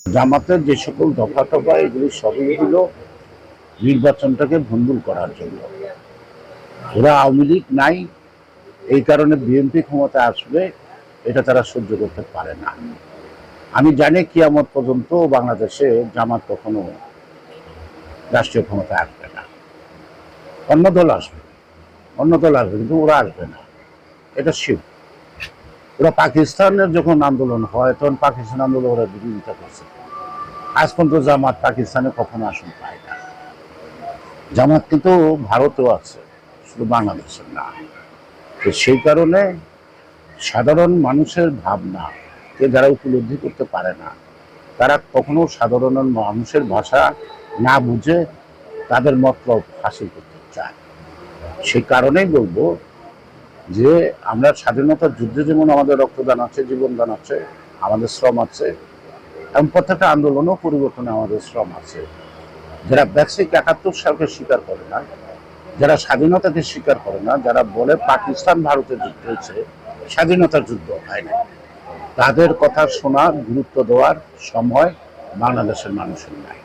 জামাতের যে সকল দফা টফা এগুলি সবই হলো নির্বাচনটাকে ভণ্ডুল করার জন্য। ওরা আওয়ামী লীগ নাই, এই কারণে বিএনপি ক্ষমতা আসবে, এটা তারা সহ্য করতে পারে না। আমি জানি কিয়ামত পর্যন্ত বাংলাদেশে জামাত কখনো রাষ্ট্রীয় ক্ষমতায় আসবে না। অন্য দল আসবে, কিন্তু ওরা আসবে না, এটা শিব। ওরা পাকিস্তানের যখন আন্দোলন হয় তখন পাকিস্তান আন্দোলন ওরা বিরোধিতা করছে। আজ পর্যন্ত জামাত পাকিস্তানে কখনো আসন পায় না। জামাত কিন্তু ভারতেও আছে, শুধু বাংলাদেশের না। তো সেই কারণে সাধারণ মানুষের ভাবনা যারা উপলব্ধি করতে পারে না, তারা কখনো সাধারণ মানুষের ভাষা না বুঝে তাদের মতলব হাসিল করতে চায়। সেই কারণেই বলবো যে আমরা স্বাধীনতার যুদ্ধে যেমন আমাদের রক্তদান আছে, জীবনদান আছে, আমাদের শ্রম আছে, এবং প্রত্যেকটা আন্দোলনও পরিবর্তনে আমাদের শ্রম আছে। যারা বেসিক ৭১ সালকে স্বীকার করে না, যারা স্বাধীনতাকে স্বীকার করে না, যারা বলে পাকিস্তান ভারতের যুদ্ধ হয়েছে, স্বাধীনতার যুদ্ধ হয় না, তাদের কথা শোনার, গুরুত্ব দেওয়ার সময় বাংলাদেশের মানুষের নাই।